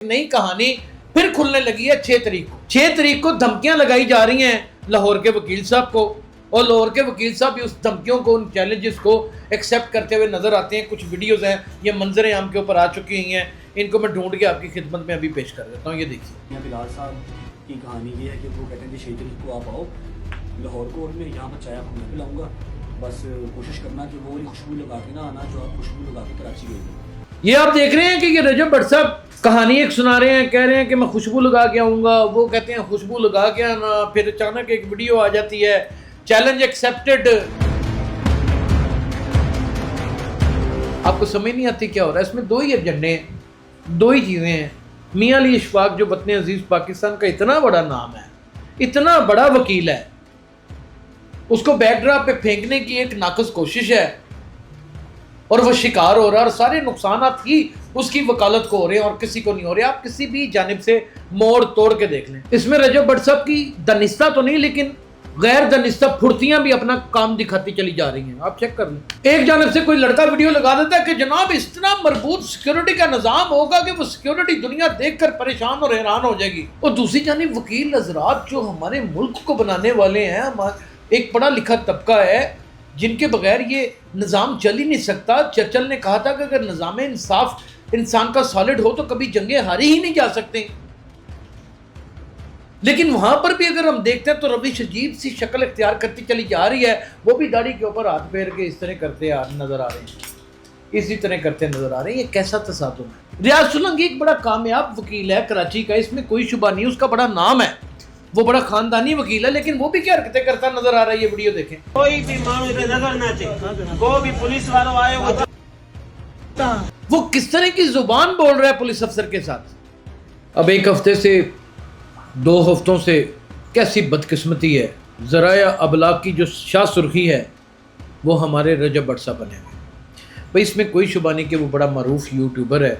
नई कहानी फिर खुलने लगी है 6 तारीख को धमकियां लगाई जा रही हैं लाहौर के वकील साहब को, और लाहौर के वकील साहब भी उस धमकियों को, उन चैलेंजेस को एक्सेप्ट करते हुए नजर आते हैं। कुछ वीडियोस हैं, ये मंजरें आम के ऊपर आ चुकी हुई हैं, इनको मैं ढूंढ के आपकी खिदमत में अभी पेश कर देता हूँ। ये देखिए, बिलाल साहब की कहानी ये है कि वो कहते हैं कि 6 तारीख को आप आओ लाहौर कोर्ट में, यहाँ पर चाय आपको मैं पिलाऊंगा, बस कोशिश करना कि वो खुशबू लगा के ना आना जो आप खुशबू लगा के कराची गई थी। ये आप देख रहे हैं कि ये रजब भट्ट साहब कहानी एक सुना रहे हैं, कह रहे हैं कि मैं खुशबू लगा के आऊँगा, वो कहते हैं खुशबू लगा के आना, फिर अचानक एक वीडियो आ जाती है, चैलेंज एक्सेप्टेड। आपको समझ नहीं आती क्या हो रहा है इसमें। दो ही एजेंडे हैं, दो ही चीज़ें हैं। मियां अली इशफाक जो वतन अजीज पाकिस्तान का इतना बड़ा नाम है, इतना बड़ा वकील है, उसको बैकड्रॉप पे फेंकने की एक नाकस कोशिश है और वो शिकार हो रहा है, और सारे नुकसान ही उसकी वकालत को हो रहे हैं और किसी को नहीं हो रहे। आप किसी भी जानिब से मोड़ तोड़ के देख लें, इसमें रजब भट्ट साहब की दनिस्ता तो नहीं, लेकिन गैर दनिस्ता फुर्तियां भी अपना काम दिखाती चली जा रही हैं। आप चेक कर लें। एक जानिब से कोई लड़का वीडियो लगा देता है कि जनाब इतना मजबूत सिक्योरिटी का निजाम होगा कि वो सिक्योरिटी दुनिया देखकर परेशान और हैरान हो जाएगी, और दूसरी जानिब वकील हजरात जो हमारे मुल्क को बनाने वाले हैं, एक पढ़ा लिखा तबका है जिनके बगैर ये निज़ाम चल ही नहीं सकता। चर्चिल ने कहा था कि अगर निज़ाम इंसाफ इंसान का सॉलिड हो तो कभी जंगे हारे ही नहीं जा सकते। लेकिन वहां पर भी अगर हम देखते हैं तो रविश अजीब सी शक्ल इख्तियार करती चली जा रही है। वो भी दाढ़ी के ऊपर हाथ फेर के इस तरह करते नजर आ रहे हैं, इसी तरह करते नजर आ रहे हैं। ये कैसा तसादुम है। रियाज सुलंगी एक बड़ा कामयाब वकील है कराची का, इसमें कोई शुबा नहीं, उसका बड़ा नाम है, वो बड़ा खानदानी वकील है, लेकिन वो भी क्या हरकतें करता नजर आ रहा है। ये वीडियो देखें। कोई भी मामले पे नजर ना चाहिए, कोई भी पुलिस वालों आए वो किस तरह की जुबान बोल रहा है पुलिस अफसर के साथ। अब एक हफ्ते से 2 हफ्तों से कैसी बदकिस्मती है, ज़राया अबलाग की जो शाह सुर्खी है वो हमारे रजब भट्ट साहब बने हुए। भाई इसमें कोई शुबा नहीं कि वो बड़ा मरूफ यूट्यूबर है,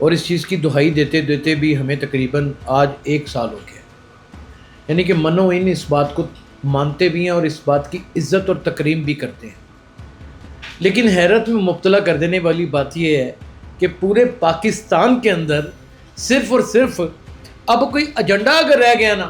और इस चीज़ की दुहाई देते देते भी हमें तकरीबन आज 1 साल हो गया। यानी कि मनो इन इस बात को मानते भी हैं और इस बात की इज्जत और तकरीम भी करते हैं। लेकिन हैरत में मुब्तला कर देने वाली बात यह है कि पूरे पाकिस्तान के अंदर सिर्फ़ और सिर्फ अब कोई एजेंडा अगर रह गया ना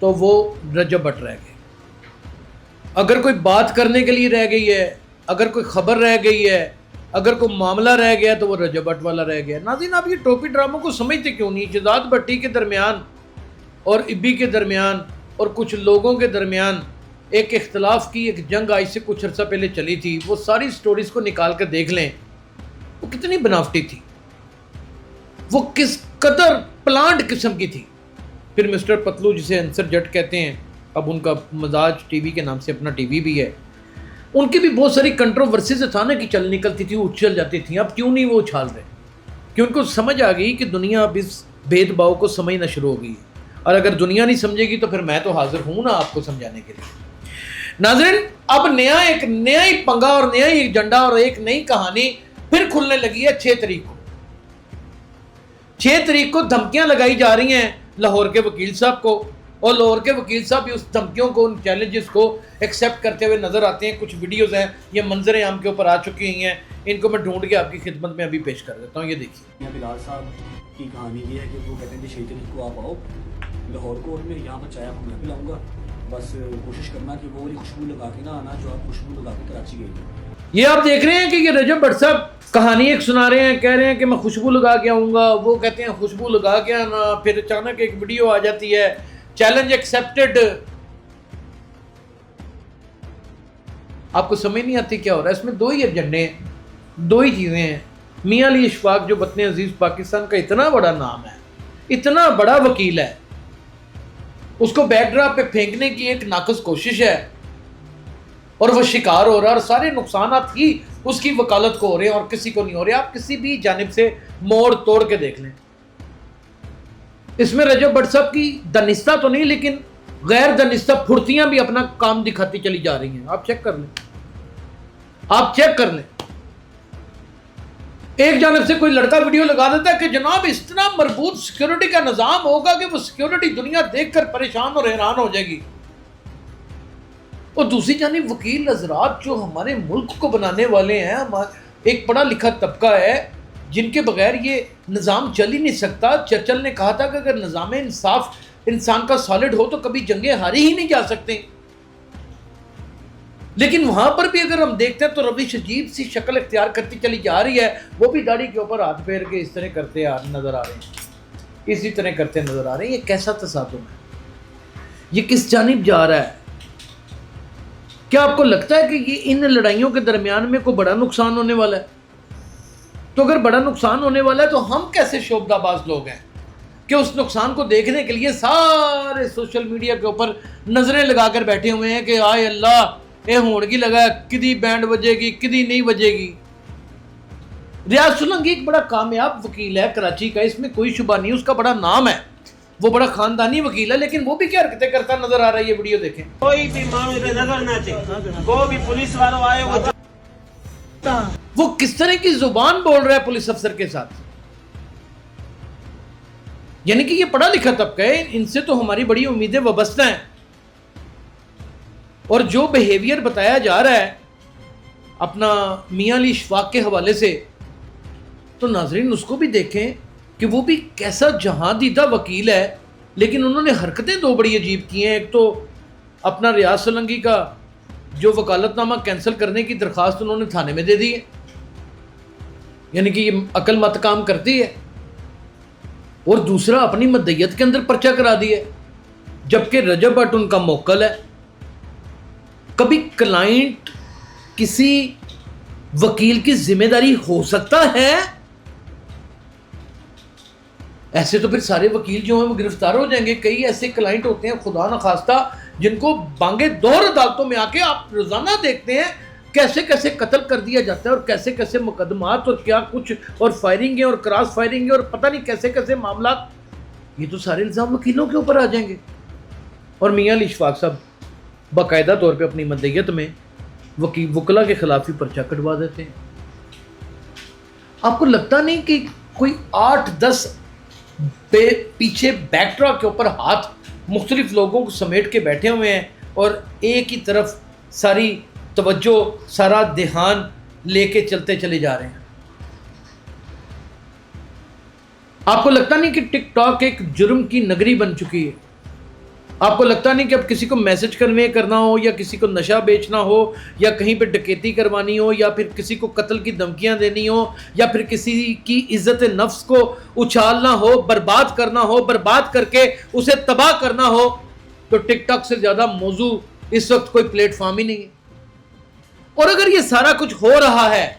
तो वो रजब भट्ट रह गए। अगर कोई बात करने के लिए रह गई है, अगर कोई ख़बर रह गई है, अगर कोई मामला रह गया तो वो रजब भट्ट वाला रह गया। नाज़रीन, आप ये टोपी ड्रामों को समझते क्यों नहीं। शहजाद भट्टी के दरमियान और इब्बी के दरमियान और कुछ लोगों के दरमियान एक इख्तलाफ की एक जंग आज से कुछ अर्सा पहले चली थी। वो सारी स्टोरीज को निकाल कर देख लें, वो कितनी बनावटी थी, वो किस कदर प्लांट किस्म की थी। फिर मिस्टर पतलू जिसे अंसर जट कहते हैं, अब उनका मजाज टीवी के नाम से अपना टीवी भी है, उनकी भी बहुत सारी कंट्रोवर्सीज अचानक ही चल निकलती थी, उछल जाती थी। अब क्यों नहीं वो उछाल रहे, कि उनको समझ आ गई कि दुनिया अब इस भेदभाव को समझना शुरू हो गई है, और अगर दुनिया नहीं समझेगी तो फिर मैं तो हाजिर हूं ना आपको समझाने के लिए। नाज़रीन, अब एक नया ही पंगा और नया ही एजेंडा और एक नई कहानी फिर खुलने लगी है 6 तारीख को। 6 तारीख को धमकियां लगाई जा रही हैं लाहौर के वकील साहब को, और लाहौर के वकील साहब भी उस धमकियों को, उन चैलेंजेस को एक्सेप्ट करते हुए नजर आते हैं। कुछ वीडियोस हैं, ये मंजरें आम के ऊपर आ चुकी हुई हैं, इनको मैं ढूंढ के आपकी खिदमत में अभी पेश कर देता हूँ। ये देखिए, बिलाल साहब की कहानी ये है कि वो कहते हैं कि 6 तारीख को आप आओ लाहौर कोर्ट में, यहाँ पर चाय आपको मैं पिलाऊंगा, बस कोशिश करना कि वो खुशबू लगा के ना आना जो आप खुशबू लगा के कराची गई थी। ये आप देख रहे हैं कि ये रजब भट्ट साहब कहानी एक सुना रहे हैं, कह रहे हैं कि मैं खुशबू लगा के आऊँगा, वो कहते हैं खुशबू लगा के आना, फिर अचानक एक वीडियो आ जाती है, चैलेंज एक्सेप्टेड। आपको समझ नहीं आती क्या हो रहा है इसमें। दो ही एजेंडे हैं, दो ही चीज़ें हैं। मियां अली इशफाक जो वतन अजीज पाकिस्तान का इतना बड़ा नाम है, इतना बड़ा वकील है, उसको बैकड्रॉप पे फेंकने की एक नाकस कोशिश है और वो शिकार हो रहा है, और सारे नुकसान ही उसकी वकालत को हो रहे हैं और किसी को नहीं हो रहे। आप किसी भी जानिब से मोड़ तोड़ के देख लें। इसमें रजब भट्ट साहब की दनिस्ता तो नहीं, लेकिन गैर दनिस्ता फुर्तियां भी अपना काम दिखाती चली जा रही हैं। आप चेक कर लें, आप चेक कर लें। एक जानिब से कोई लड़का वीडियो लगा देता है कि जनाब इतना मजबूत सिक्योरिटी का निजाम होगा कि वो सिक्योरिटी दुनिया देखकर परेशान और हैरान हो जाएगी, और दूसरी जानिब वकील हजरात जो हमारे मुल्क को बनाने वाले हैं, एक पढ़ा लिखा तबका है جن کے بغیر یہ نظام چل ہی نہیں سکتا. چرچل نے کہا تھا کہ اگر نظام انصاف انسان کا سالڈ ہو تو کبھی جنگیں ہاری ہی نہیں جا سکتے. لیکن وہاں پر بھی اگر ہم دیکھتے ہیں تو روش عجیب سی شکل اختیار کرتی چلی جا رہی ہے. وہ بھی داڑھی کے اوپر ہاتھ پھیر کے اس طرح کرتے نظر آ رہے ہیں, اسی طرح کرتے نظر آ رہے ہیں. یہ کیسا تصادم ہے؟ یہ کس جانب جا رہا ہے؟ کیا آپ کو لگتا ہے کہ یہ ان لڑائیوں کے درمیان میں کوئی بڑا نقصان ہونے والا ہے؟ تو اگر بڑا نقصان ہونے والا ہے تو ہم کیسے شعبدہ باز لوگ ہیں کہ اس نقصان کو دیکھنے کے لیے سارے سوشل میڈیا کے اوپر نظریں لگا کر بیٹھے ہوئے ہیں کہ آئے اللہ اے ہونگی لگا ہے, کدی بینڈ بجے گی کدی نہیں بجے گی. ریاض سولنگی ایک بڑا کامیاب وکیل ہے کراچی کا, اس میں کوئی شبہ نہیں, اس کا بڑا نام ہے, وہ بڑا خاندانی وکیل ہے, لیکن وہ بھی کیا حرکتیں کرتا نظر آ رہا ہے. یہ ویڈیو دیکھیں. کوئی بھی مانو ادھر نظر نہ چاہیے, کوئی بھی پولیس والوں آئے وہ کس طرح کی زبان بول رہا ہے پولیس افسر کے ساتھ. یعنی کہ یہ پڑھا لکھا طبقہ ہے, ان سے تو ہماری بڑی امیدیں وابستہ ہیں. اور جو بیہیویئر بتایا جا رہا ہے اپنا میاں علی اشفاق کے حوالے سے, تو ناظرین اس کو بھی دیکھیں کہ وہ بھی کیسا جہاں دیدہ وکیل ہے, لیکن انہوں نے حرکتیں دو بڑی عجیب کی ہیں. ایک تو اپنا ریاض سولنگی کا جو وکالت نامہ کینسل کرنے کی درخواست انہوں نے تھانے میں دے دی ہے, یعنی کہ یہ عقل مت کام کرتی ہے. اور دوسرا اپنی مدعیت کے اندر پرچہ کرا دیا ہے, جبکہ رجب بٹ ان کا موکل ہے. کبھی کلائنٹ کسی وکیل کی ذمہ داری ہو سکتا ہے؟ ایسے تو پھر سارے وکیل جو ہیں وہ گرفتار ہو جائیں گے. کئی ایسے کلائنٹ ہوتے ہیں خدا نخواستہ جن کو بانگے دور عدالتوں میں آ کے آپ روزانہ دیکھتے ہیں کیسے کیسے قتل کر دیا جاتا ہے, اور کیسے کیسے مقدمات اور کیا کچھ, اور فائرنگ اور کراس فائرنگ اور پتہ نہیں کیسے کیسے معاملات. یہ تو سارے الزام وکیلوں کے اوپر آ جائیں گے. اور میاں علی اشفاق صاحب باقاعدہ طور پہ اپنی مدعیت میں وکلا کے خلاف ہی پرچہ کٹوا دیتے ہیں. آپ کو لگتا نہیں کہ کوئی 8-10 پیچھے بیک ڈرا کے اوپر ہاتھ مختلف لوگوں کو سمیٹ کے بیٹھے ہوئے ہیں, اور ایک ہی طرف ساری توجہ سارا دھیان لے کے چلتے چلے جا رہے ہیں؟ آپ کو لگتا نہیں کہ ٹک ٹاک ایک جرم کی نگری بن چکی ہے؟ آپ کو لگتا نہیں کہ اب کسی کو میسج کنوے کرنا ہو, یا کسی کو نشہ بیچنا ہو, یا کہیں پہ ڈکیتی کروانی ہو, یا پھر کسی کو قتل کی دھمکیاں دینی ہو, یا پھر کسی کی عزت نفس کو اچھالنا ہو, برباد کرنا ہو, برباد کر کے اسے تباہ کرنا ہو, تو ٹک ٹاک سے زیادہ موضوع اس وقت کوئی پلیٹ فارم ہی نہیں ہے. اور اگر یہ سارا کچھ ہو رہا ہے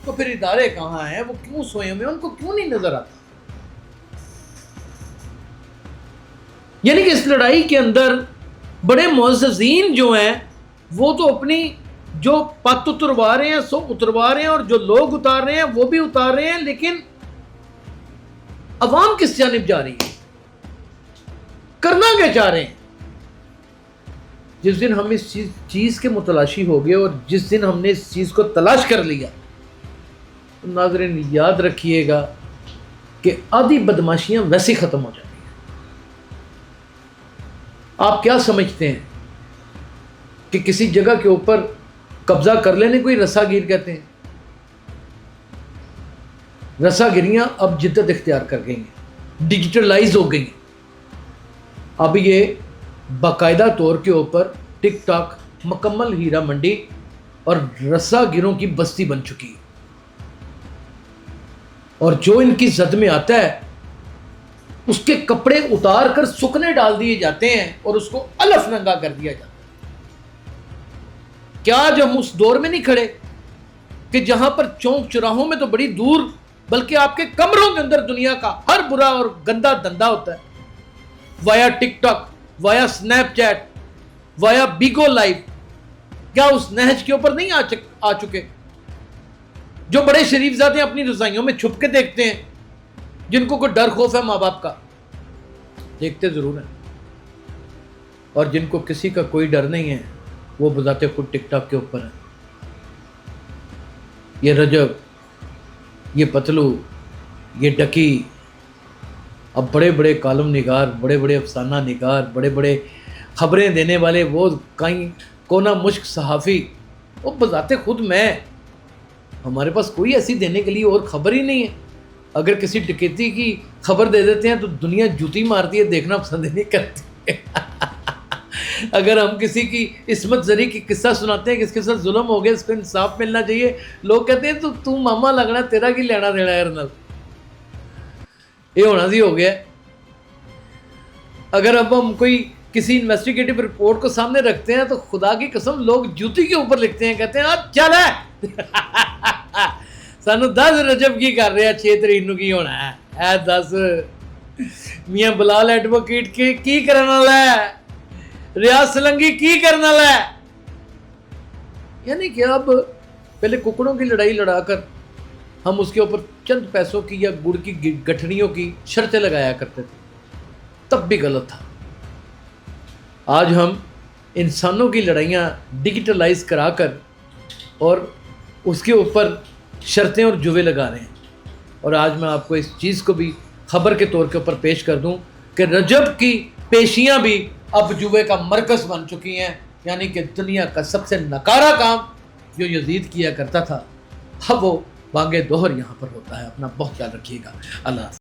تو پھر ادارے کہاں ہیں؟ وہ کیوں سوئے ہوئے ہیں؟ ان کو کیوں نہیں نظر آتا؟ یعنی کہ اس لڑائی کے اندر بڑے معززین جو ہیں وہ تو اپنی جو پت اتروا رہے ہیں سو اتروا رہے ہیں, اور جو لوگ اتار رہے ہیں وہ بھی اتار رہے ہیں, لیکن عوام کس جانب جا رہی ہے؟ کرنا کیا چاہ رہے ہیں؟ جس دن ہم اس چیز کے متلاشی ہو گئے, اور جس دن ہم نے اس چیز کو تلاش کر لیا, تو ناظرین یاد رکھیے گا کہ آدھی بدماشیاں ویسے ختم ہو جائیں. آپ کیا سمجھتے ہیں کہ کسی جگہ کے اوپر قبضہ کر لینے کو ہی رسا گیر کہتے ہیں؟ رسا گیریاں اب جدت اختیار کر گئی ہیں, ڈیجیٹلائز ہو گئی ہیں. اب یہ باقاعدہ طور کے اوپر ٹک ٹاک مکمل ہیرا منڈی اور رسا گیروں کی بستی بن چکی ہے. اور جو ان کی زد میں آتا ہے اس کے کپڑے اتار کر سکنے ڈال دیے جاتے ہیں, اور اس کو الف ننگا کر دیا جاتا ہے. کیا آج ہم اس دور میں نہیں کھڑے کہ جہاں پر چوک چراہوں میں تو بڑی دور, بلکہ آپ کے کمروں کے اندر دنیا کا ہر برا اور گندا دھندا ہوتا ہے, via TikTok, via Snapchat, via Bigo life. کیا اس نہج کے اوپر نہیں آ چکے جو بڑے شریف زادے اپنی رضائیوں میں چھپ کے دیکھتے ہیں, جن کو کوئی ڈر خوف ہے ماں باپ کا؟ دیکھتے ضرور ہیں. اور جن کو کسی کا کوئی ڈر نہیں ہے وہ بذات خود ٹک ٹاک کے اوپر ہیں. یہ رجب, یہ پتلو, یہ ڈکی, اب بڑے بڑے کالم نگار, بڑے بڑے افسانہ نگار, بڑے بڑے خبریں دینے والے, وہ کہیں کونا مشک صحافی, وہ بذات خود میں, ہمارے پاس کوئی ایسی دینے کے لیے اور خبر ہی نہیں ہے. اگر کسی ڈکیتی کی خبر دے دیتے ہیں تو دنیا جوتی مارتی ہے، دیکھنا پسند ہی نہیں کرتی اگر ہم کسی کی عصمت زری کی قصہ سناتے ہیں کہ اس کے ساتھ ظلم ہو گیا، اس کو انصاف ملنا چاہیے، لوگ کہتے ہیں تو ماما لگنا، تیرا کی لینا دینا ہے ارنل، یہ ہونا سی ہو گیا۔ اگر اب ہم کوئی کسی انویسٹیگیٹو رپورٹ کو سامنے رکھتے ہیں تو خدا کی قسم لوگ جوتی کے اوپر لکھتے ہیں، کہتے ہیں چل ہے سانو 10 رجب کی کر رہے ہیں، 6 تاریخ نو کی ہونا ہے، اے 10 میاں بلال ایڈوکیٹ کی کرنا والا ہے، ریاض سلنگی کی کرنا والا ہے۔ یعنی کہ اب پہلے ککڑوں کی لڑائی لڑا کر ہم اس کے اوپر چند پیسوں کی یا گڑ کی گٹھڑیوں کی شرطیں لگایا کرتے تھے، تب بھی غلط تھا۔ آج ہم انسانوں کی لڑائیاں ڈیجیٹلائز کرا کر اور اس کے اوپر شرطیں اور جوے لگا رہے ہیں۔ اور آج میں آپ کو اس چیز کو بھی خبر کے طور کے اوپر پیش کر دوں کہ رجب کی پیشیاں بھی اب جوے کا مرکز بن چکی ہیں، یعنی کہ دنیا کا سب سے نکارا کام جو یزید کیا کرتا تھا، اب وہ بانگ دوہر یہاں پر ہوتا ہے۔ اپنا بہت خیال رکھیے گا، اللہ حافظ۔